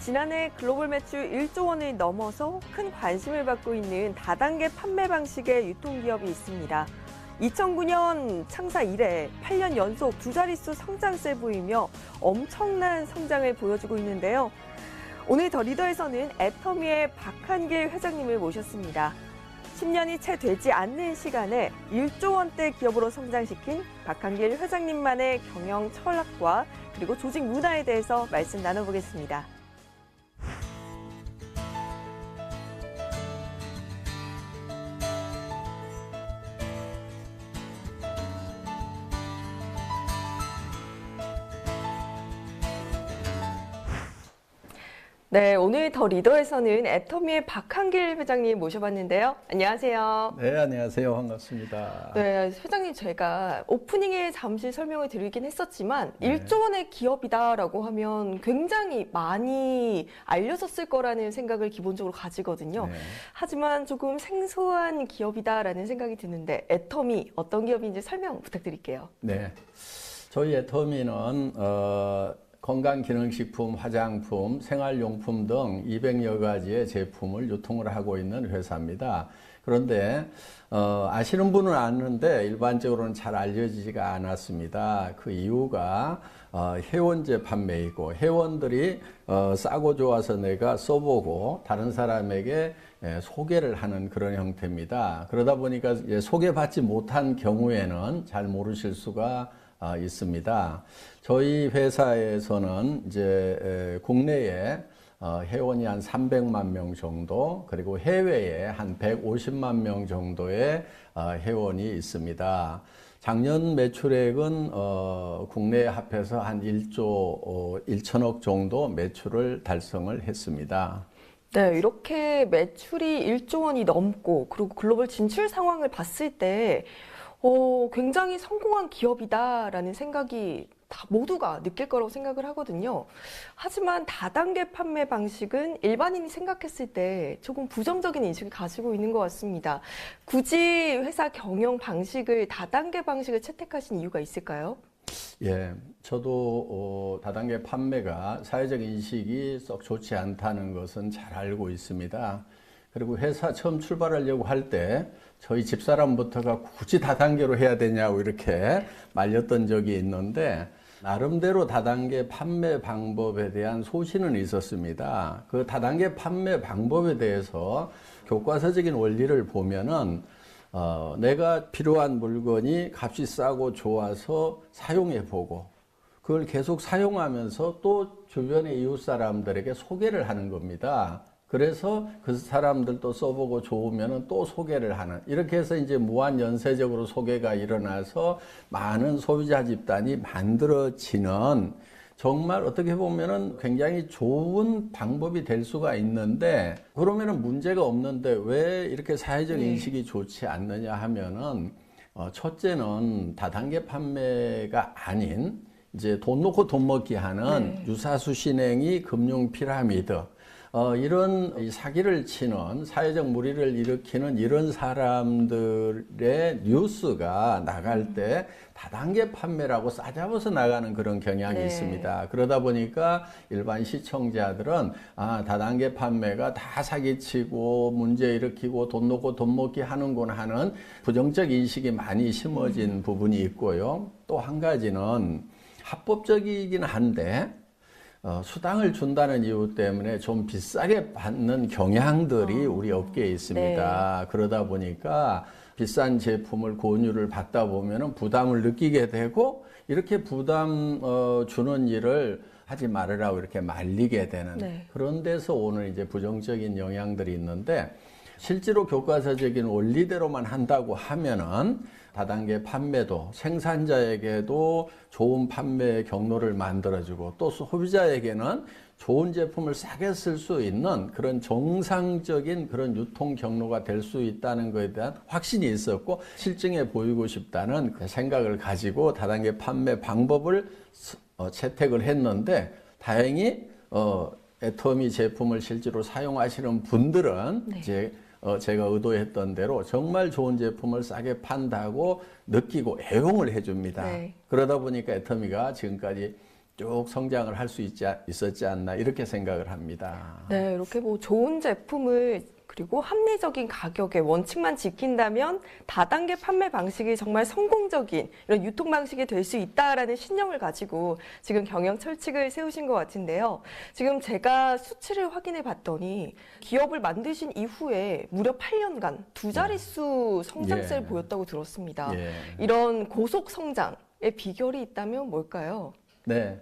지난해 글로벌 매출 1조 원을 넘어서 큰 관심을 받고 있는 다단계 판매 방식의 유통기업이 있습니다. 2009년 창사 이래 8년 연속 두 자릿수 성장세를 보이며 엄청난 성장을 보여주고 있는데요. 오늘 더 리더에서는 애터미의 박한길 회장님을 모셨습니다. 10년이 채 되지 않는 시간에 1조 원대 기업으로 성장시킨 박한길 회장님만의 경영 철학과 그리고 조직 문화에 대해서 말씀 나눠보겠습니다. 네, 오늘 더 리더에서는 애터미의 박한길 회장님 모셔봤는데요. 안녕하세요. 네, 안녕하세요. 반갑습니다. 네, 회장님 제가 오프닝에 잠시 설명을 드리긴 했었지만 1조 원의 기업이다라고 하면 굉장히 많이 알려졌을 거라는 생각을 기본적으로 가지거든요. 네. 하지만 조금 생소한 기업이다라는 생각이 드는데 애터미 어떤 기업인지 설명 부탁드릴게요. 네, 저희 애터미는 건강기능식품, 화장품, 생활용품 등 200여 가지의 제품을 유통을 하고 있는 회사입니다. 그런데 아시는 분은 아는데 일반적으로는 잘 알려지지가 않았습니다. 그 이유가 회원제 판매이고 회원들이 싸고 좋아서 내가 써보고 다른 사람에게 소개를 하는 그런 형태입니다. 그러다 보니까 소개받지 못한 경우에는 잘 모르실 수가 있습니다. 저희 회사에서는 이제 국내에 회원이 한 300만 명 정도, 그리고 해외에 한 150만 명 정도의 회원이 있습니다. 작년 매출액은 국내에 합해서 한 1조 1천억 정도 매출을 달성을 했습니다. 네, 이렇게 매출이 1조 원이 넘고 그리고 글로벌 진출 상황을 봤을 때 굉장히 성공한 기업이다라는 생각이 다 모두가 느낄 거라고 생각을 하거든요. 하지만 다단계 판매 방식은 일반인이 생각했을 때 조금 부정적인 인식을 가지고 있는 것 같습니다. 굳이 회사 경영 방식을 다단계 방식을 채택하신 이유가 있을까요? 예, 저도 다단계 판매가 사회적 인식이 썩 좋지 않다는 것은 잘 알고 있습니다. 그리고 회사 처음 출발하려고 할 때 저희 집사람부터가 굳이 다단계로 해야 되냐고 이렇게 말렸던 적이 있는데 나름대로 다단계 판매 방법에 대한 소신은 있었습니다. 그 다단계 판매 방법에 대해서 교과서적인 원리를 보면은 내가 필요한 물건이 값이 싸고 좋아서 사용해보고 그걸 계속 사용하면서 또 주변의 이웃 사람들에게 소개를 하는 겁니다. 그래서 그 사람들도 써보고 좋으면 또 소개를 하는, 이렇게 해서 이제 무한 연쇄적으로 소개가 일어나서 많은 소비자 집단이 만들어지는 정말 어떻게 보면은 굉장히 좋은 방법이 될 수가 있는데, 그러면은 문제가 없는데 왜 이렇게 사회적 인식이 좋지 않느냐 하면은 첫째는 다단계 판매가 아닌 이제 돈 놓고 돈 먹기 하는 유사수 신행이 금융 피라미드, 이런 사기를 치는 사회적 무리를 일으키는 이런 사람들의 뉴스가 나갈 때 다단계 판매라고 싸잡아서 나가는 그런 경향이 있습니다. 그러다 보니까 일반 시청자들은 다단계 판매가 다 사기치고 문제 일으키고 돈 놓고 돈 먹기 하는구나 하는 부정적 인식이 많이 심어진 부분이 있고요. 또 한 가지는 합법적이긴 한데 수당을 준다는 이유 때문에 좀 비싸게 받는 경향들이 우리 업계에 있습니다. 네. 그러다 보니까 비싼 제품을 권유를 받다 보면 부담을 느끼게 되고 이렇게 부담 주는 일을 하지 말으라고 이렇게 말리게 되는 그런 데서 오는 이제 부정적인 영향들이 있는데, 실제로 교과서적인 원리대로만 한다고 하면은 다단계 판매도 생산자에게도 좋은 판매 경로를 만들어주고 또 소비자에게는 좋은 제품을 싸게 쓸 수 있는 그런 정상적인 그런 유통 경로가 될 수 있다는 것에 대한 확신이 있었고 실증해 보이고 싶다는 생각을 가지고 다단계 판매 방법을 채택을 했는데, 다행히 애터미 제품을 실제로 사용하시는 분들은 이제 제가 의도했던 대로 정말 좋은 제품을 싸게 판다고 느끼고 애용을 해줍니다. 그러다 보니까 애터미가 지금까지 쭉 성장을 할 수 있었지 않나 이렇게 생각을 합니다. 네, 이렇게 뭐 좋은 제품을 그리고 합리적인 가격의 원칙만 지킨다면 다단계 판매 방식이 정말 성공적인 이런 유통 방식이 될 수 있다라는 신념을 가지고 지금 경영 철칙을 세우신 것 같은데요. 지금 제가 수치를 확인해 봤더니 기업을 만드신 이후에 무려 8년간 두 자릿수 성장세를 예. 보였다고 들었습니다. 예. 이런 고속 성장의 비결이 있다면 뭘까요? 네.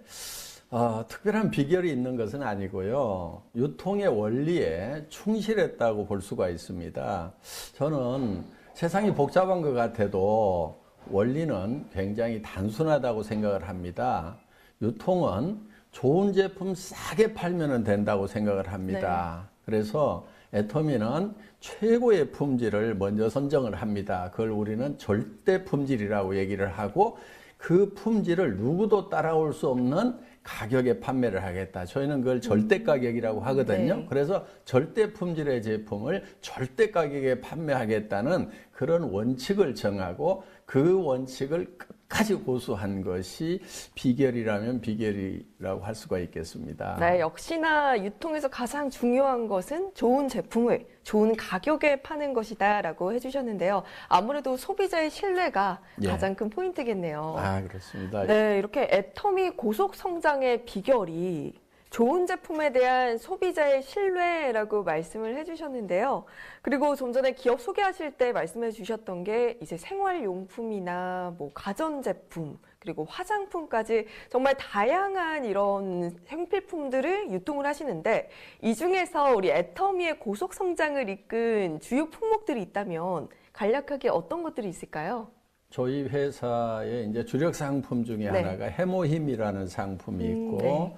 특별한 비결이 있는 것은 아니고요. 유통의 원리에 충실했다고 볼 수가 있습니다. 저는 세상이 복잡한 것 같아도 원리는 굉장히 단순하다고 생각을 합니다. 유통은 좋은 제품 싸게 팔면 된다고 생각을 합니다. 그래서 애터미는 최고의 품질을 먼저 선정을 합니다. 그걸 우리는 절대 품질이라고 얘기를 하고 그 품질을 누구도 따라올 수 없는 가격에 판매를 하겠다. 저희는 그걸 절대 가격이라고 하거든요. 네. 그래서 절대 품질의 제품을 절대 가격에 판매하겠다는 그런 원칙을 정하고 그 원칙을 끝까지 고수한 것이 비결이라면 비결이라고 할 수가 있겠습니다. 네, 역시나 유통에서 가장 중요한 것은 좋은 제품을 좋은 가격에 파는 것이다라고 해주셨는데요. 아무래도 소비자의 신뢰가 예. 가장 큰 포인트겠네요. 그렇습니다. 네, 이렇게 애터미 고속 성장의 비결이 좋은 제품에 대한 소비자의 신뢰라고 말씀을 해주셨는데요. 그리고 좀 전에 기업 소개하실 때 말씀해 주셨던 게 이제 생활용품이나 뭐 가전제품 그리고 화장품까지 정말 다양한 이런 생필품들을 유통을 하시는데 이 중에서 우리 애터미의 고속 성장을 이끈 주요 품목들이 있다면 간략하게 어떤 것들이 있을까요? 저희 회사의 이제 주력 상품 중에 네. 하나가 해모힘이라는 상품이 있고 네.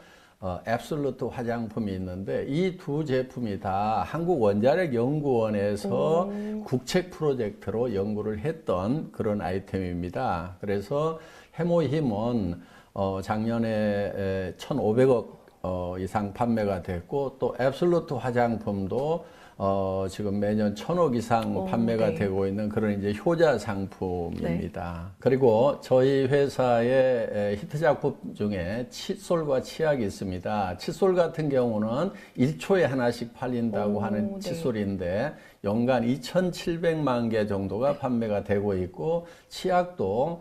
앱솔루트 화장품이 있는데 이 두 제품이 다 한국원자력연구원에서 국책 프로젝트로 연구를 했던 그런 아이템입니다. 그래서 해모힘은 작년에 1,500억 이상 판매가 됐고 또 앱솔루트 화장품도 지금 매년 1,000억 이상 판매가 네. 되고 있는 그런 이제 효자 상품입니다. 그리고 저희 회사의 히트 작품 중에 칫솔과 치약이 있습니다. 칫솔 같은 경우는 1초에 하나씩 팔린다고 하는 네. 칫솔인데 연간 2,700만 개 정도가 판매가 되고 있고 치약도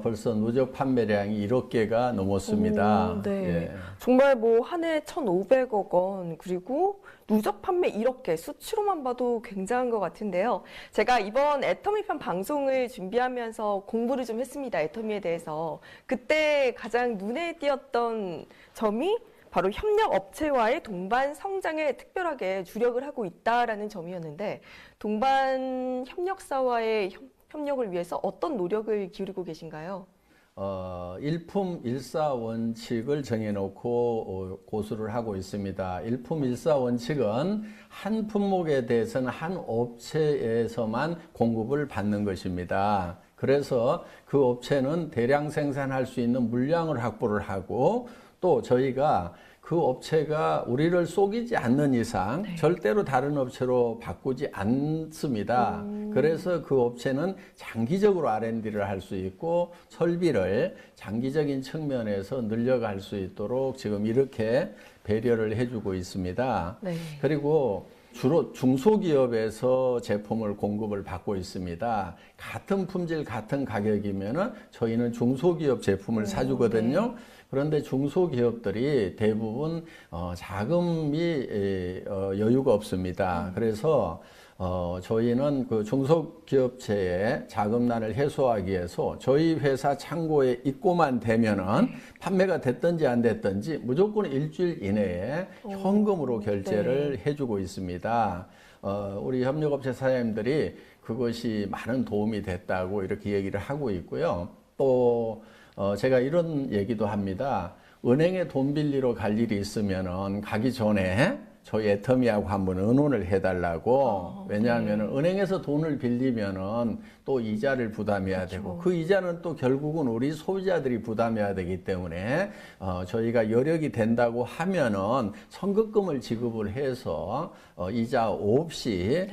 벌써 누적 판매량이 1억 개가 넘었습니다. 네. 예. 정말 뭐 한 해 1,500억 원 그리고 누적 판매 1억 개 수치로만 봐도 굉장한 것 같은데요. 제가 이번 애터미편 방송을 준비하면서 공부를 좀 했습니다. 애터미에 대해서. 그때 가장 눈에 띄었던 점이 바로 협력 업체와의 동반 성장에 특별하게 주력을 하고 있다라는 점이었는데 동반 협력사와의 협력을 위해서 어떤 노력을 기울이고 계신가요? 일품 일사 원칙을 정해놓고 고수를 하고 있습니다. 일품 일사 원칙은 한 품목에 대해서는 한 업체에서만 공급을 받는 것입니다. 그래서 그 업체는 대량 생산할 수 있는 물량을 확보를 하고 또 저희가 그 업체가 우리를 속이지 않는 이상 절대로 다른 업체로 바꾸지 않습니다. 그래서 그 업체는 장기적으로 R&D를 할 수 있고 설비를 장기적인 측면에서 늘려갈 수 있도록 지금 이렇게 배려를 해주고 있습니다. 네. 그리고 주로 중소기업에서 제품을 공급을 받고 있습니다. 같은 품질, 같은 가격이면은 저희는 중소기업 제품을 사주거든요. 그런데 중소기업들이 대부분 자금이 여유가 없습니다. 그래서 저희는 그 중소기업체의 자금난을 해소하기 위해서 저희 회사 창고에 입고만 되면은 판매가 됐든지 안 됐든지 무조건 일주일 이내에 현금으로 결제를 해주고 있습니다. 우리 협력업체 사장님들이 그것이 많은 도움이 됐다고 이렇게 얘기를 하고 있고요. 또 제가 이런 얘기도 합니다. 은행에 돈 빌리러 갈 일이 있으면은 가기 전에 저희 애터미하고 한번 의논을 해달라고. 왜냐하면 은행에서 돈을 빌리면은 또 이자를 부담해야 되고 그 이자는 또 결국은 우리 소비자들이 부담해야 되기 때문에 저희가 여력이 된다고 하면은 선급금을 지급을 해서 이자 없이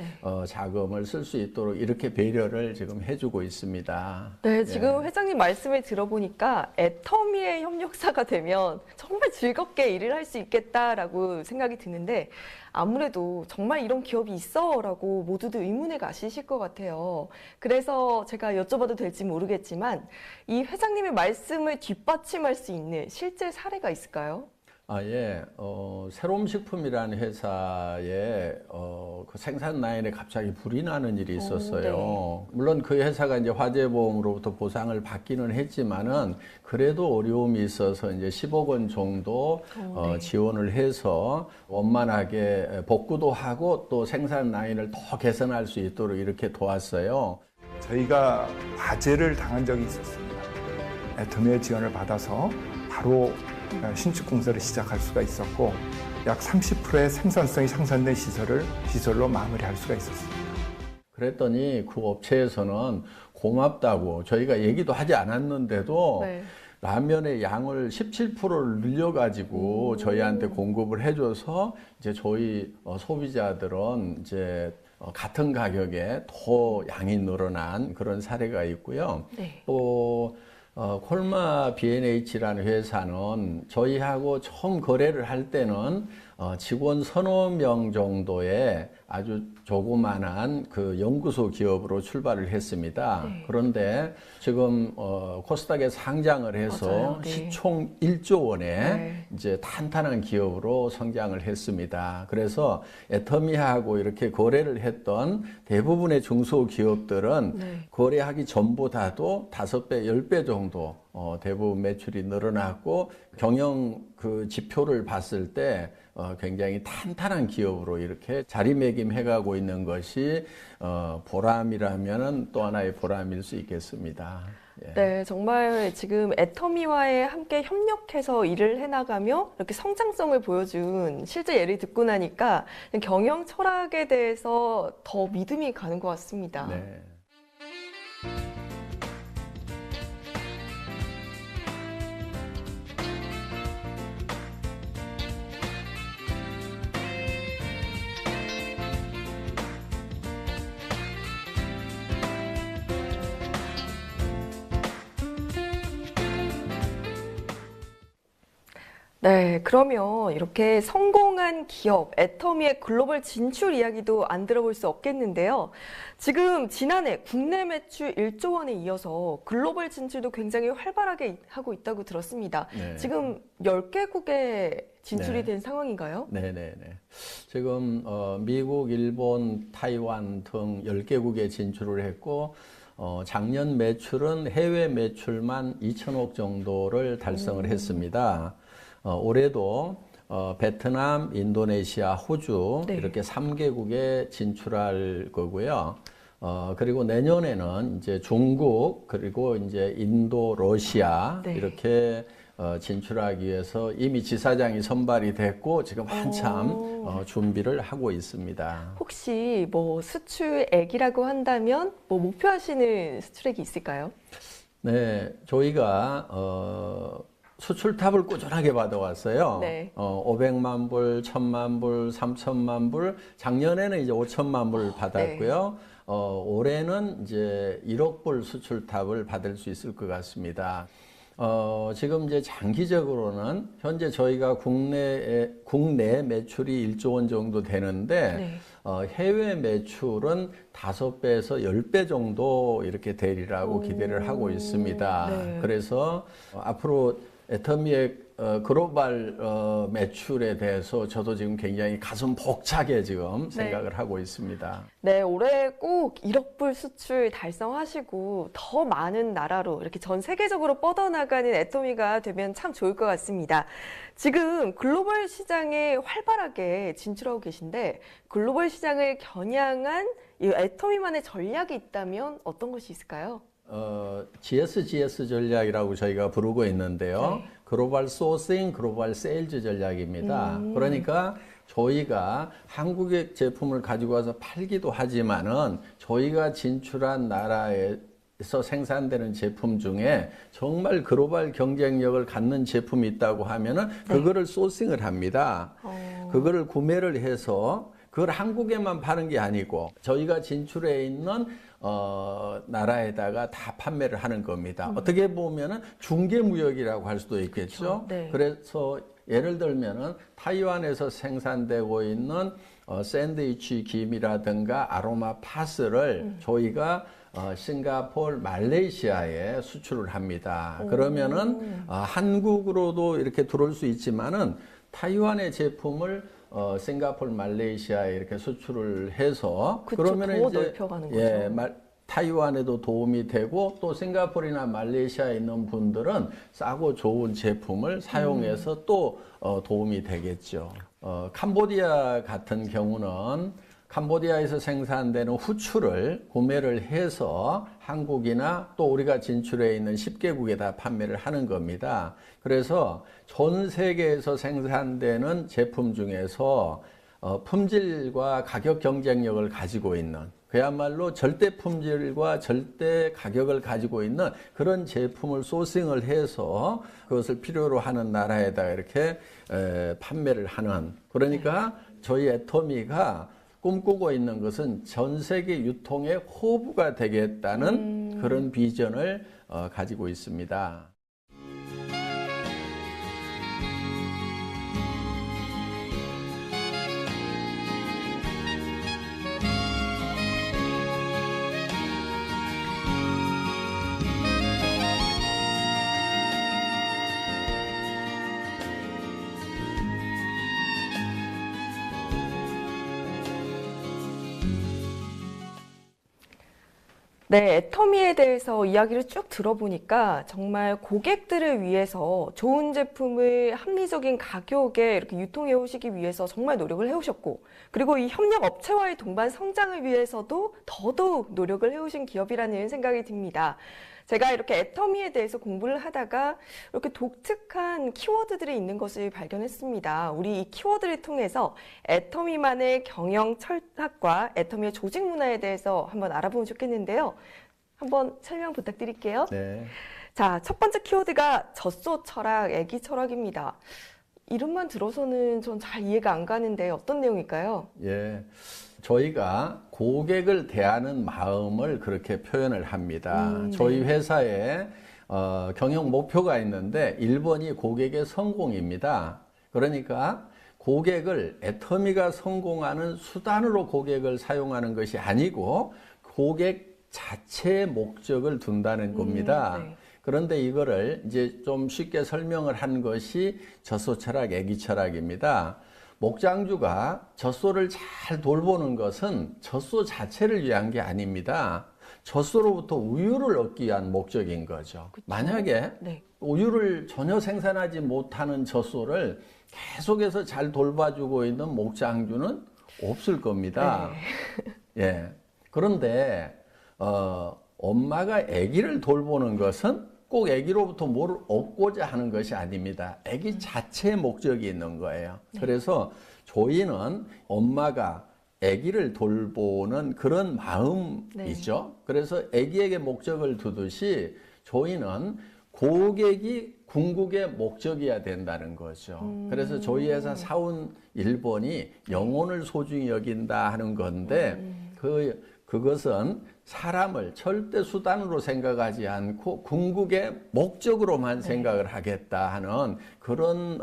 자금을 쓸 수 있도록 이렇게 배려를 지금 해주고 있습니다. 네, 지금 회장님 말씀을 들어보니까 애터미의 협력사가 되면 정말 즐겁게 일을 할 수 있겠다라고 생각이 드는데 아무래도 정말 이런 기업이 있어라고 모두들 의문에 가시실 것 같아요. 그래서 제가 여쭤봐도 될지 모르겠지만 이 회장님의 말씀을 뒷받침할 수 있는 실제 사례가 있을까요? 예. 새로움식품이라는 회사에 그 생산 라인에 갑자기 불이 나는 일이 있었어요. 물론 그 회사가 이제 화재보험으로부터 보상을 받기는 했지만은 그래도 어려움이 있어서 이제 10억 원 정도 지원을 해서 원만하게 복구도 하고 또 생산 라인을 더 개선할 수 있도록 이렇게 도왔어요. 저희가 화재를 당한 적이 있었습니다. 애터미의 지원을 받아서 바로 신축 공사를 시작할 수가 있었고 약 30%의 생산성이 향상된 시설로 마무리할 수가 있었습니다. 그랬더니 그 업체에서는 고맙다고 저희가 얘기도 하지 않았는데도 라면의 양을 17%를 늘려가지고 저희한테 공급을 해줘서 이제 저희 소비자들은 이제 같은 가격에 더 양이 늘어난 그런 사례가 있고요. 또 콜마 B&H라는 회사는 저희하고 처음 거래를 할 때는 직원 서너 명 정도의 아주 조그만한 그 연구소 기업으로 출발을 했습니다. 그런데 지금 코스닥에 상장을 해서 시총 1조 원의 이제 탄탄한 기업으로 성장을 했습니다. 그래서 애터미하고 이렇게 거래를 했던 대부분의 중소기업들은 거래하기 전보다도 5배, 10배 정도 대부분 매출이 늘어났고 경영 그 지표를 봤을 때 굉장히 탄탄한 기업으로 이렇게 자리매김해가고 있는 것이 보람이라면은 또 하나의 보람일 수 있겠습니다. 네, 정말 지금 애터미와의 함께 협력해서 일을 해나가며 이렇게 성장성을 보여준 실제 예를 듣고 나니까 경영 철학에 대해서 더 믿음이 가는 것 같습니다. 네. 네, 그러면 이렇게 성공한 기업, 애터미의 글로벌 진출 이야기도 안 들어볼 수 없겠는데요. 지금 지난해 국내 매출 1조 원에 이어서 글로벌 진출도 굉장히 활발하게 하고 있다고 들었습니다. 지금 10개국에 진출이 된 상황인가요? 네네네. 지금 미국, 일본, 타이완 등 10개국에 진출을 했고 작년 매출은 해외 매출만 2천억 정도를 달성을 했습니다. 올해도 베트남, 인도네시아, 호주 이렇게 3개국에 진출할 거고요. 그리고 내년에는 이제 중국 그리고 이제 인도, 러시아 이렇게 진출하기 위해서 이미 지사장이 선발이 됐고 지금 한참 준비를 하고 있습니다. 혹시 뭐 수출액이라고 한다면 뭐 목표하시는 수출액이 있을까요? 네, 저희가 수출탑을 꾸준하게 받아왔어요. 500만 불, 1000만 불, 3000만 불, 작년에는 이제 5천만 불 받았고요. 올해는 이제 1억 불 수출탑을 받을 수 있을 것 같습니다. 지금 이제 장기적으로는 현재 저희가 국내 매출이 1조 원 정도 되는데 해외 매출은 5배에서 10배 정도 이렇게 되리라고 기대를 하고 있습니다. 그래서 앞으로 애터미의 글로벌 매출에 대해서 저도 지금 굉장히 가슴 벅차게 지금 생각을 하고 있습니다. 네, 올해 꼭 1억 불 수출 달성하시고 더 많은 나라로 이렇게 전 세계적으로 뻗어나가는 애터미가 되면 참 좋을 것 같습니다. 지금 글로벌 시장에 활발하게 진출하고 계신데 글로벌 시장을 겨냥한 이 애터미만의 전략이 있다면 어떤 것이 있을까요? GSGS 전략이라고 저희가 부르고 있는데요. 글로벌 소싱, 글로벌 세일즈 전략입니다. 그러니까 저희가 한국의 제품을 가지고 와서 팔기도 하지만은 저희가 진출한 나라에서 생산되는 제품 중에 정말 글로벌 경쟁력을 갖는 제품이 있다고 하면은 그거를 소싱을 합니다. 그거를 구매를 해서 그걸 한국에만 파는 게 아니고 저희가 진출해 있는 나라에다가 다 판매를 하는 겁니다. 어떻게 보면은 중개무역이라고 할 수도 있겠죠. 네. 그래서 예를 들면은 타이완에서 생산되고 있는 샌드위치 김이라든가 아로마 파스를 저희가 싱가포르, 말레이시아에 수출을 합니다. 그러면은 한국으로도 이렇게 들어올 수 있지만은 타이완의 제품을 싱가포르, 말레이시아에 이렇게 수출을 해서 그쵸, 그러면은 더 이제 넓혀가는 거죠. 예, 타이완에도 도움이 되고 또 싱가포르나 말레이시아에 있는 분들은 싸고 좋은 제품을 사용해서 또 도움이 되겠죠. 캄보디아 같은 경우는 캄보디아에서 생산되는 후추를 구매를 해서 한국이나 또 우리가 진출해 있는 10개국에 다 판매를 하는 겁니다. 그래서 전 세계에서 생산되는 제품 중에서 품질과 가격 경쟁력을 가지고 있는 그야말로 절대 품질과 절대 가격을 가지고 있는 그런 제품을 소싱을 해서 그것을 필요로 하는 나라에다 이렇게 판매를 하는 그러니까 저희 애터미가 꿈꾸고 있는 것은 전 세계 유통의 허브가 되겠다는 그런 비전을 가지고 있습니다. 네, 애터미에 대해서 이야기를 쭉 들어보니까 정말 고객들을 위해서 좋은 제품을 합리적인 가격에 이렇게 유통해 오시기 위해서 정말 노력을 해오셨고, 그리고 이 협력 업체와의 동반 성장을 위해서도 더더욱 노력을 해오신 기업이라는 생각이 듭니다. 제가 이렇게 애터미에 대해서 공부를 하다가 이렇게 독특한 키워드들이 있는 것을 발견했습니다. 우리 이 키워드를 통해서 애터미만의 경영 철학과 애터미의 조직 문화에 대해서 한번 알아보면 좋겠는데요. 한번 설명 부탁드릴게요. 네. 자, 첫 번째 키워드가 젖소 철학, 애기 철학입니다. 이름만 들어서는 전 잘 이해가 안 가는데 어떤 내용일까요? 예. 저희가 고객을 대하는 마음을 그렇게 표현을 합니다. 저희 회사에 경영 목표가 있는데 1번이 고객의 성공입니다. 그러니까 고객을 애터미가 성공하는 수단으로 고객을 사용하는 것이 아니고 고객 자체의 목적을 둔다는 겁니다. 네. 그런데 이거를 이제 좀 쉽게 설명을 한 것이 젖소 철학, 애기 철학입니다. 목장주가 젖소를 잘 돌보는 것은 젖소 자체를 위한 게 아닙니다. 젖소로부터 우유를 얻기 위한 목적인 거죠. 그쵸? 만약에 네. 우유를 전혀 생산하지 못하는 젖소를 계속해서 잘 돌봐주고 있는 목장주는 없을 겁니다. 예. 그런데 엄마가 아기를 돌보는 것은 꼭 아기로부터 뭘 얻고자 하는 것이 아닙니다. 아기 자체의 목적이 있는 거예요. 그래서 저희는 엄마가 아기를 돌보는 그런 마음이죠. 그래서 아기에게 목적을 두듯이 저희는 고객이 궁극의 목적이어야 된다는 거죠. 그래서 저희 회사 사원 1번이 영혼을 소중히 여긴다 하는 건데 그것은 사람을 절대 수단으로 생각하지 않고 궁극의 목적으로만 생각을 하겠다 하는 그런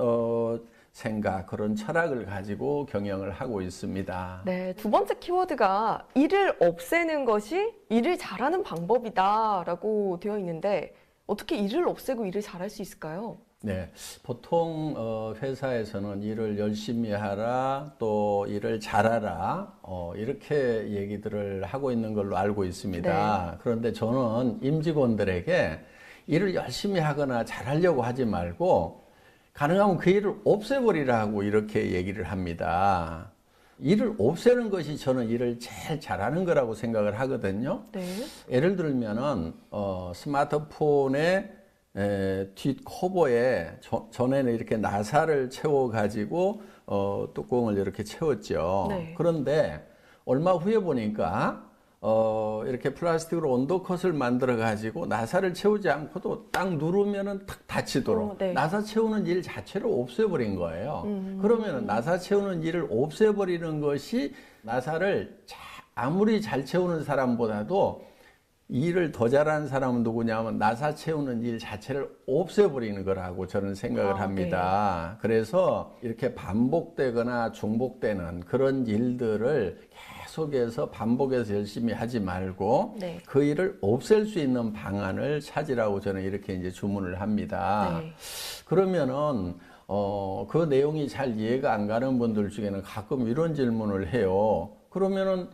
생각, 그런 철학을 가지고 경영을 하고 있습니다. 네, 두 번째 키워드가 일을 없애는 것이 일을 잘하는 방법이다라고 되어 있는데 어떻게 일을 없애고 일을 잘할 수 있을까요? 네, 보통 회사에서는 일을 열심히 하라, 또 일을 잘하라, 이렇게 얘기들을 하고 있는 걸로 알고 있습니다. 네. 그런데 저는 임직원들에게 일을 열심히 하거나 잘하려고 하지 말고 가능하면 그 일을 없애버리라고 이렇게 얘기를 합니다. 일을 없애는 것이 저는 일을 제일 잘하는 거라고 생각을 하거든요. 네. 예를 들면은 스마트폰에 뒷 커버에 전에는 이렇게 나사를 채워가지고 뚜껑을 이렇게 채웠죠. 네. 그런데 얼마 후에 보니까 이렇게 플라스틱으로 언더컷을 만들어 가지고 나사를 채우지 않고도 딱 누르면은 탁 닫히도록 네. 나사 채우는 일 자체를 없애버린 거예요. 그러면은 나사 채우는 일을 없애버리는 것이 나사를 아무리 잘 채우는 사람보다도 일을 더 잘하는 사람은 누구냐면 나사 채우는 일 자체를 없애버리는 거라고 저는 생각을 합니다. 그래서 이렇게 반복되거나 중복되는 그런 일들을 계속해서 반복해서 열심히 하지 말고 네. 그 일을 없앨 수 있는 방안을 찾으라고 저는 이렇게 이제 주문을 합니다. 네. 그러면은 그 내용이 잘 이해가 안 가는 분들 중에는 가끔 이런 질문을 해요. 그러면은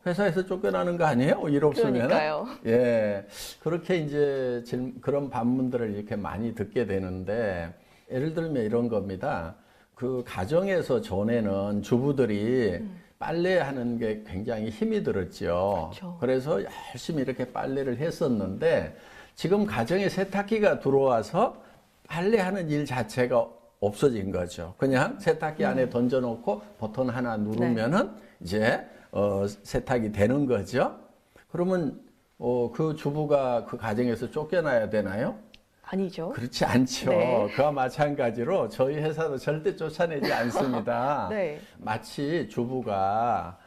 회사에서 쫓겨나는 거 아니에요? 일 없으면? 그러니까요. 예, 그렇게 이제 그런 반문들을 이렇게 많이 듣게 되는데 예를 들면 이런 겁니다. 그 가정에서 전에는 주부들이 빨래하는 게 굉장히 힘이 들었죠. 그렇죠. 그래서 열심히 이렇게 빨래를 했었는데 지금 가정에 세탁기가 들어와서 빨래하는 일 자체가 없어진 거죠. 그냥 세탁기 안에 던져놓고 버튼 하나 누르면은 이제 세탁이 되는 거죠. 그러면 그 주부가 그 가정에서 쫓겨나야 되나요? 아니죠. 그렇지 않죠. 네. 그와 마찬가지로 저희 회사도 절대 쫓아내지 않습니다. 네. 마치 주부가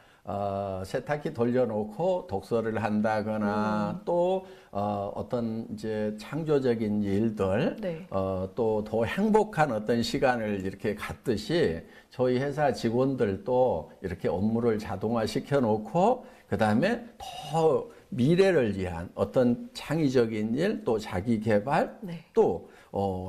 세탁기 돌려놓고 독서를 한다거나 또 어떤 이제 창조적인 일들 네. 또 더 행복한 어떤 시간을 이렇게 갖듯이 저희 회사 직원들도 이렇게 업무를 자동화 시켜 놓고 그 다음에 더 미래를 위한 어떤 창의적인 일 또 자기 개발 네. 또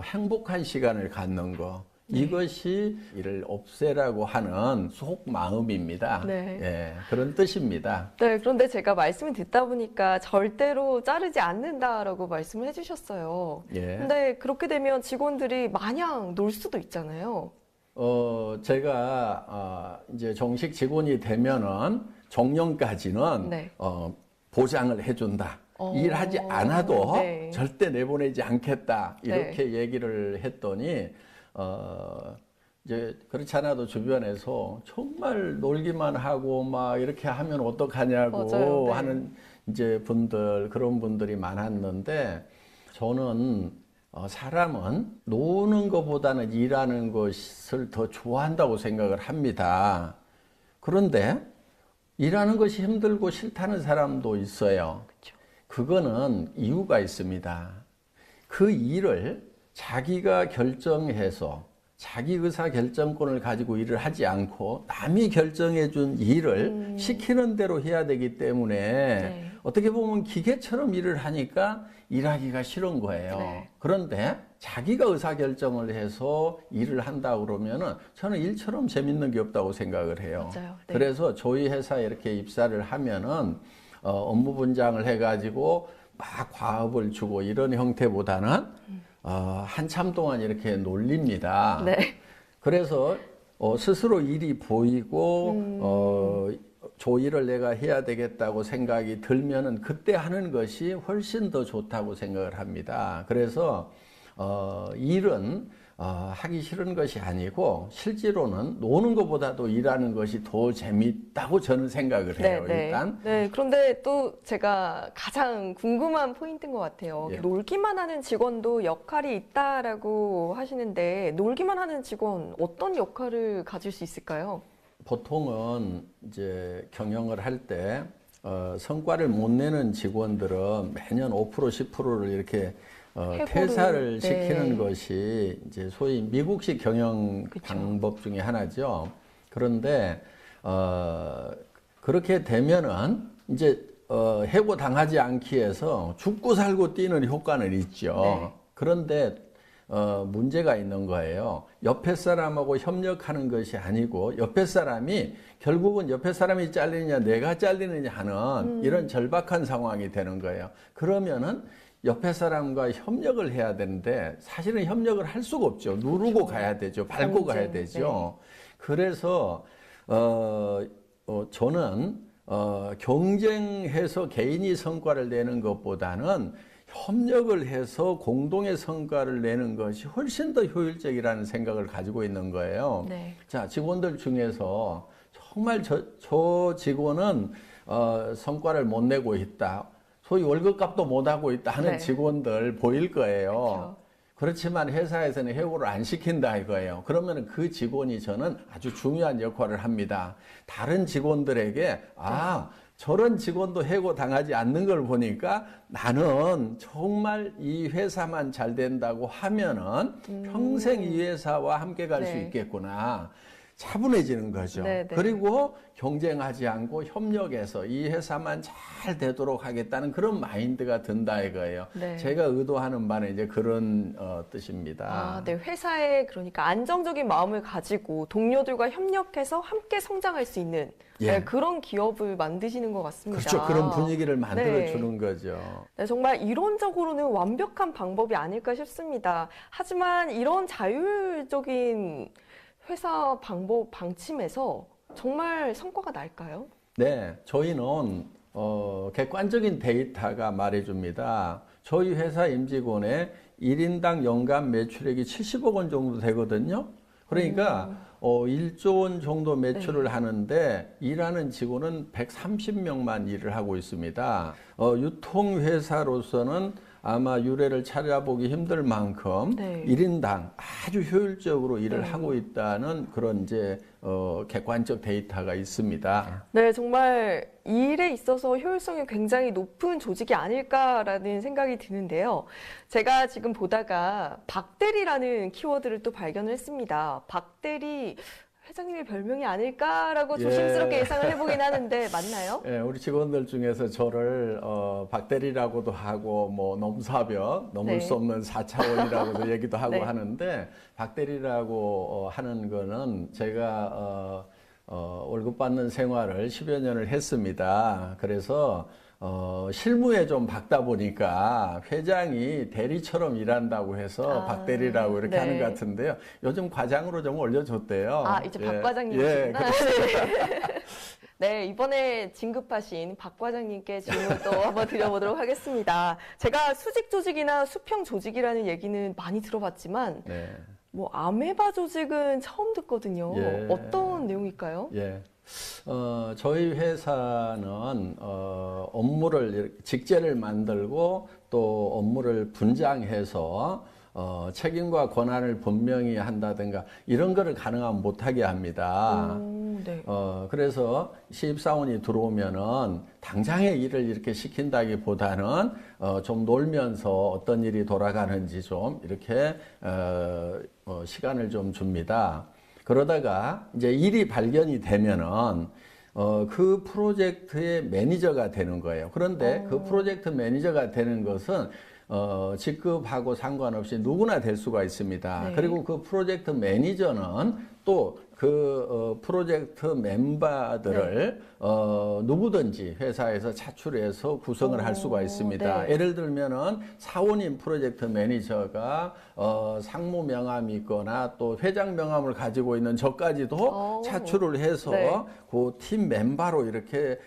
행복한 시간을 갖는 거 이것이 이를 없애라고 하는 속마음입니다. 네. 예, 그런 뜻입니다. 네, 그런데 제가 말씀을 듣다 보니까 절대로 자르지 않는다라고 말씀을 해주셨어요. 예. 근데 그렇게 되면 직원들이 마냥 놀 수도 있잖아요. 제가 이제 정식 직원이 되면은 정년까지는 네. 보장을 해준다. 일하지 않아도 네. 절대 내보내지 않겠다. 이렇게 얘기를 했더니 이제 그렇지 않아도 주변에서 정말 놀기만 하고 막 이렇게 하면 어떡하냐고 맞아요. 네. 하는 이제 그런 분들이 많았는데 저는 사람은 노는 것보다는 일하는 것을 더 좋아한다고 생각을 합니다. 그런데 일하는 것이 힘들고 싫다는 사람도 있어요. 그렇죠. 그거는 이유가 있습니다. 그 일을 자기가 결정해서 자기 의사 결정권을 가지고 일을 하지 않고 남이 결정해 준 일을 시키는 대로 해야 되기 때문에 네. 어떻게 보면 기계처럼 일을 하니까 일하기가 싫은 거예요. 네. 그런데 자기가 의사 결정을 해서 일을 한다 그러면은 저는 일처럼 재밌는 게 없다고 생각을 해요. 맞아요. 네. 그래서 저희 회사에 이렇게 입사를 하면은 업무 분장을 해가지고 막 과업을 주고 이런 형태보다는 한참 동안 이렇게 놀립니다. 네. 그래서 스스로 일이 보이고 저 일을 내가 해야 되겠다고 생각이 들면은 그때 하는 것이 훨씬 더 좋다고 생각을 합니다. 그래서 일은 하기 싫은 것이 아니고 실제로는 노는 것보다도 일하는 것이 더 재밌다고 저는 생각을 해요. 일단. 네, 그런데 또 제가 가장 궁금한 포인트인 것 같아요. 예. 놀기만 하는 직원도 역할이 있다라고 하시는데 놀기만 하는 직원 어떤 역할을 가질 수 있을까요? 보통은 이제 경영을 할 때 성과를 못 내는 직원들은 매년 5% 10%를 이렇게 퇴사를 시키는 것이 이제 소위 미국식 경영 방법 중에 하나죠. 그런데 그렇게 되면은 이제 해고 당하지 않기 위해서 죽고 살고 뛰는 효과는 있죠. 네. 그런데 문제가 있는 거예요. 옆에 사람하고 협력하는 것이 아니고 옆에 사람이 결국은 옆에 사람이 잘리느냐 내가 잘리느냐 하는 이런 절박한 상황이 되는 거예요. 그러면은 옆에 사람과 협력을 해야 되는데 사실은 협력을 할 수가 없죠. 누르고 가야 되죠. 밟고 가야 되죠. 그래서 저는 경쟁해서 개인이 성과를 내는 것보다는 협력을 해서 공동의 성과를 내는 것이 훨씬 더 효율적이라는 생각을 가지고 있는 거예요. 네. 자, 직원들 중에서 정말 저 직원은 성과를 못 내고 있다. 소위 월급값도 못 하고 있다 하는 네. 직원들 보일 거예요. 그렇죠. 그렇지만 회사에서는 해고를 안 시킨다 이거예요. 그러면 그 직원이 저는 아주 중요한 역할을 합니다. 다른 직원들에게 저런 직원도 해고 당하지 않는 걸 보니까 나는 정말 이 회사만 잘 된다고 하면은 평생 이 회사와 함께 갈 수 네. 있겠구나. 차분해지는 거죠. 네, 네. 그리고 경쟁하지 않고 협력해서 이 회사만 잘 되도록 하겠다는 그런 마인드가 든다 이거예요. 네. 제가 의도하는 바는 이제 그런 뜻입니다. 네. 회사에 그러니까 안정적인 마음을 가지고 동료들과 협력해서 함께 성장할 수 있는 예. 네, 그런 기업을 만드시는 것 같습니다. 그렇죠. 그런 분위기를 만들어 네. 주는 거죠. 네, 정말 이론적으로는 완벽한 방법이 아닐까 싶습니다. 하지만 이런 자율적인 회사 방법 방침에서 정말 성과가 날까요? 네, 저희는 객관적인 데이터가 말해줍니다. 저희 회사 임직원의 1인당 연간 매출액이 70억 원 정도 되거든요. 그러니까 1조 원 정도 매출을 하는데 일하는 직원은 130명만 일을 하고 있습니다. 유통회사로서는 아마 유례를 찾아보기 힘들 만큼 네. 1인당 아주 효율적으로 일을 하고 있다는 그런 이제 객관적 데이터가 있습니다. 네, 정말 일에 있어서 효율성이 굉장히 높은 조직이 아닐까라는 생각이 드는데요. 제가 지금 보다가 박대리라는 키워드를 또 발견을 했습니다. 박대리 회장님의 별명이 아닐까라고 조심스럽게 예상을 해보긴 하는데 맞나요? 예, 우리 직원들 중에서 저를 박대리라고도 하고 뭐 넘사벽, 넘을 네. 수 없는 4차원이라고도 얘기도 하고 네. 하는데 박대리라고 하는 거는 제가 월급 받는 생활을 10여 년을 했습니다. 그래서 실무에 좀 박다 보니까 회장이 대리처럼 일한다고 해서 박대리라고 이렇게 네. 하는 것 같은데요. 요즘 과장으로 좀 올려줬대요. 이제 예. 박 과장님이시구나. 네, 이번에 진급하신 박 과장님께 질문 또 한번 드려보도록 하겠습니다. 제가 수직 조직이나 수평 조직이라는 얘기는 많이 들어봤지만 네. 뭐 아메바 조직은 처음 듣거든요. 예. 어떤 내용일까요? 예. 저희 회사는 업무를 직제를 만들고 또 업무를 분장해서 책임과 권한을 분명히 한다든가 이런 거를 가능하면 못하게 합니다. 네. 그래서 신입사원이 들어오면은 당장의 일을 이렇게 시킨다기보다는 좀 놀면서 어떤 일이 돌아가는지 좀 이렇게 시간을 좀 줍니다. 그러다가 이제 일이 발견이 되면은 그 프로젝트의 매니저가 되는 거예요. 그런데 그 프로젝트 매니저가 되는 것은 직급하고 상관없이 누구나 될 수가 있습니다. 네. 그리고 그 프로젝트 매니저는 또 그 프로젝트 멤버들을 누구든지 회사에서 차출해서 구성을 할 수가 있습니다. 네. 예를 들면은 사원인 프로젝트 매니저가 상무 명함이 있거나 또 회장 명함을 가지고 있는 저까지도 차출을 해서 네. 그 팀 멤버로 이렇게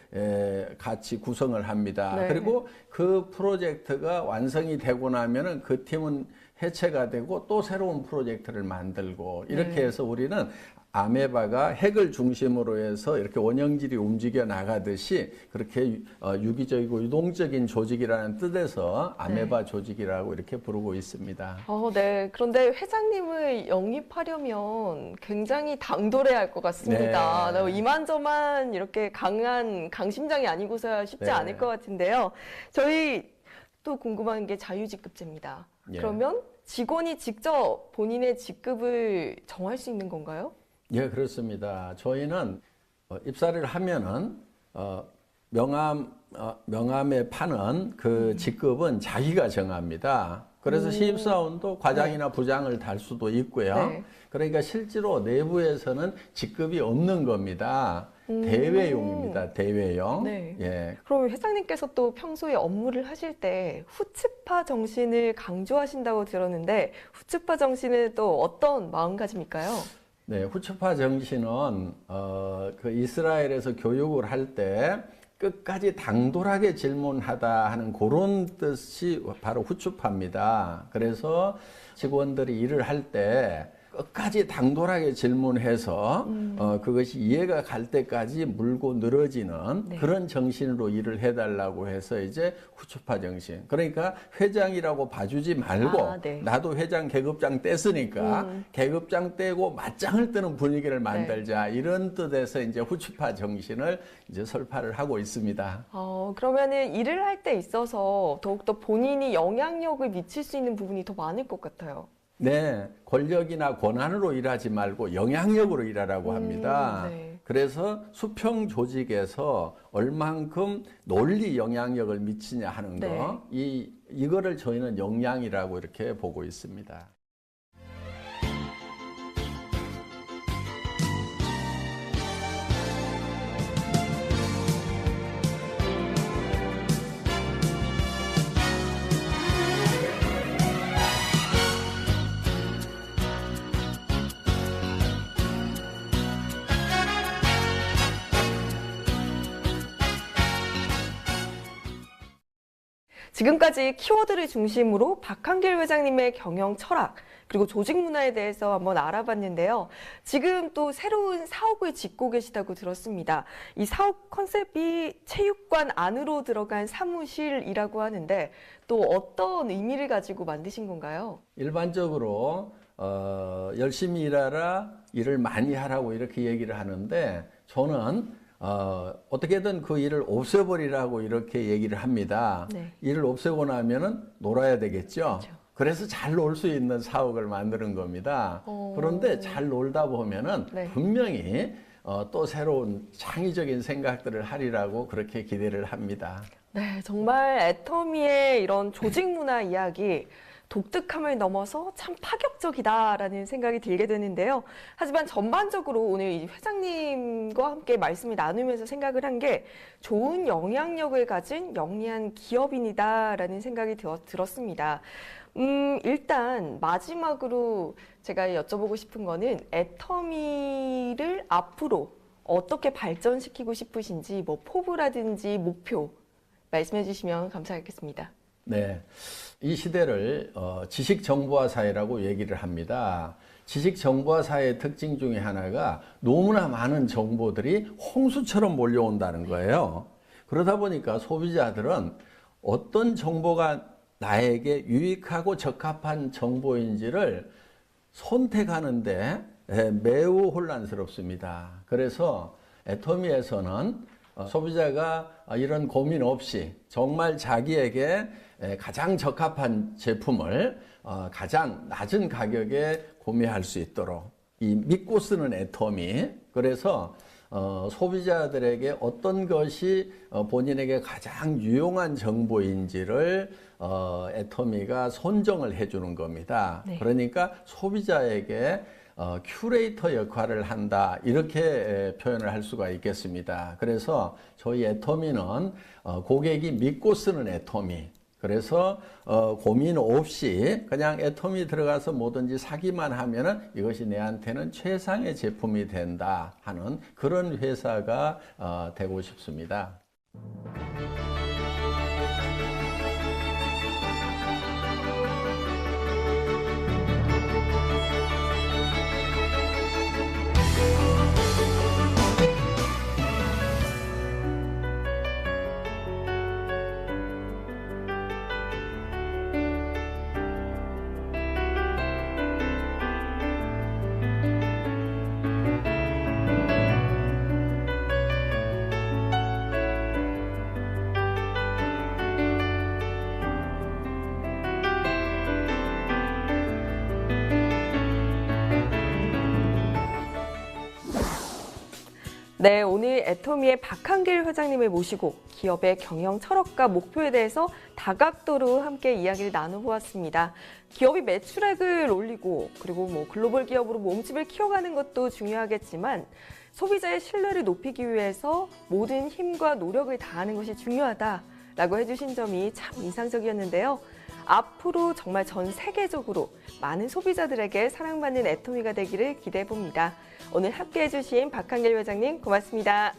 같이 구성을 합니다. 네. 그리고 그 프로젝트가 완성이 되고 나면은 그 팀은 해체가 되고 또 새로운 프로젝트를 만들고 이렇게 해서 우리는 아메바가 핵을 중심으로 해서 이렇게 원형질이 움직여 나가듯이 그렇게 유기적이고 유동적인 조직이라는 뜻에서 아메바 조직이라고 이렇게 부르고 있습니다. 네. 그런데 회장님을 영입하려면 굉장히 당돌해야 할 것 같습니다. 네. 이만저만 이렇게 강한 강심장이 아니고서야 쉽지 네. 않을 것 같은데요. 저희 또 궁금한 게 자유직급제입니다. 예. 그러면 직원이 직접 본인의 직급을 정할 수 있는 건가요? 예, 그렇습니다. 저희는 입사를 하면은 명함에 파는 그 직급은 자기가 정합니다. 그래서 신입사원도 과장이나 부장을 달 수도 있고요. 네. 그러니까 실제로 내부에서는 직급이 없는 겁니다. 대외용입니다. 대외용. 네. 예. 그럼 회장님께서 또 평소에 업무를 하실 때 후츠파 정신을 강조하신다고 들었는데 후츠파 정신은 또 어떤 마음가짐일까요? 네, 후츠파 정신은 그 이스라엘에서 교육을 할 때 끝까지 당돌하게 질문하다 하는 그런 뜻이 바로 후추파입니다. 그래서 직원들이 일을 할 때 끝까지 당돌하게 질문해서 그것이 이해가 갈 때까지 물고 늘어지는 네. 그런 정신으로 일을 해달라고 해서 이제 후추파 정신. 그러니까 회장이라고 봐주지 말고 네. 나도 회장 계급장 뗐으니까 계급장 떼고 맞짱을 뜨는 분위기를 만들자 이런 뜻에서 이제 후추파 정신을 이제 설파를 하고 있습니다. 그러면은 일을 할 때 있어서 더욱더 본인이 영향력을 미칠 수 있는 부분이 더 많을 것 같아요. 네, 권력이나 권한으로 일하지 말고 영향력으로 일하라고 합니다. 네. 그래서 수평 조직에서 얼만큼 논리 영향력을 미치냐 하는 거, 이거를 저희는 역량이라고 이렇게 보고 있습니다. 지금까지 키워드를 중심으로 박한길 회장님의 경영 철학 그리고 조직 문화에 대해서 한번 알아봤는데요. 지금 또 새로운 사옥을 짓고 계시다고 들었습니다. 이 사옥 컨셉이 체육관 안으로 들어간 사무실이라고 하는데 또 어떤 의미를 가지고 만드신 건가요? 일반적으로 열심히 일하라, 일을 많이 하라고 이렇게 얘기를 하는데 저는 어떻게든 그 일을 없애버리라고 이렇게 얘기를 합니다. 네. 일을 없애고 나면은 놀아야 되겠죠. 그렇죠. 그래서 잘 놀 수 있는 사옥을 만드는 겁니다. 그런데 잘 놀다 보면은 네. 분명히 또 새로운 창의적인 생각들을 하리라고 그렇게 기대를 합니다. 네, 정말 애터미의 이런 조직 문화 이야기 독특함을 넘어서 참 파격적이다라는 생각이 들게 되는데요. 하지만 전반적으로 오늘 이 회장님과 함께 말씀을 나누면서 생각을 한 게 좋은 영향력을 가진 영리한 기업인이다라는 생각이 들었습니다. 일단 마지막으로 제가 여쭤보고 싶은 거는 애터미를 앞으로 어떻게 발전시키고 싶으신지 뭐 포부라든지 목표 말씀해 주시면 감사하겠습니다. 네, 이 시대를 지식정보화 사회라고 얘기를 합니다. 지식정보화 사회의 특징 중에 하나가 너무나 많은 정보들이 홍수처럼 몰려온다는 거예요. 그러다 보니까 소비자들은 어떤 정보가 나에게 유익하고 적합한 정보인지를 선택하는데 매우 혼란스럽습니다. 그래서 애터미에서는 소비자가 이런 고민 없이 정말 자기에게 가장 적합한 제품을 가장 낮은 가격에 구매할 수 있도록 이 믿고 쓰는 애터미, 그래서 소비자들에게 어떤 것이 본인에게 가장 유용한 정보인지를 애터미가 선정을 해주는 겁니다. 네. 그러니까 소비자에게 큐레이터 역할을 한다, 이렇게 표현을 할 수가 있겠습니다. 그래서 저희 애터미는 고객이 믿고 쓰는 애터미, 그래서 고민 없이 그냥 애터미 들어가서 뭐든지 사기만 하면은 이것이 내한테는 최상의 제품이 된다 하는 그런 회사가 되고 싶습니다. 네, 오늘 애터미의 박한길 회장님을 모시고 기업의 경영 철학과 목표에 대해서 다각도로 함께 이야기를 나눠보았습니다. 기업이 매출액을 올리고 그리고 뭐 글로벌 기업으로 몸집을 키워가는 것도 중요하겠지만 소비자의 신뢰를 높이기 위해서 모든 힘과 노력을 다하는 것이 중요하다라고 해주신 점이 참 인상적이었는데요. 앞으로 정말 전 세계적으로 많은 소비자들에게 사랑받는 애터미가 되기를 기대해봅니다. 오늘 함께해 주신 박한길 회장님 고맙습니다.